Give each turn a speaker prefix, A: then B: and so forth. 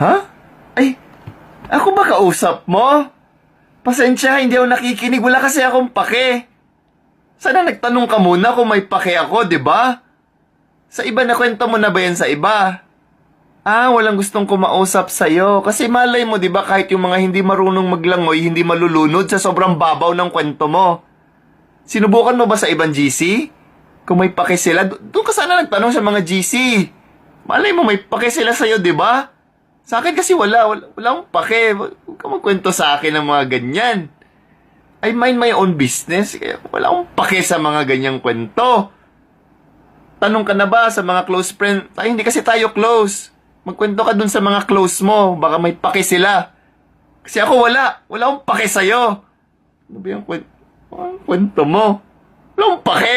A: Ha? Ay, ako ba kausap mo? Pasensya, hindi ako nakikinig. Wala kasi akong pake. Sana nagtanong ka muna kung may pake ako, di ba? Sa iba na kwento mo na ba yan sa iba? Ah, walang gustong kumausap sa'yo. Kasi malay mo, di ba, kahit yung mga hindi marunong maglangoy, hindi malulunod sa sobrang babaw ng kwento mo. Sinubukan mo ba sa ibang GC? Kung may pake sila, doon ka sana nagtanong sa mga GC. Malay mo, may pake sila sa'yo, di ba? Sa akin kasi wala akong pake. Huwag ka magkwento sa akin ng mga ganyan. I mind my own business, kaya wala akong pake sa mga ganyang kwento. Tanong ka na ba sa mga close friend? Ay, hindi kasi tayo close. Magkwento ka dun sa mga close mo. Baka may pake sila. Kasi ako wala. Wala akong pake sa'yo. Ano ba yung kwento mo? Wala akong pake.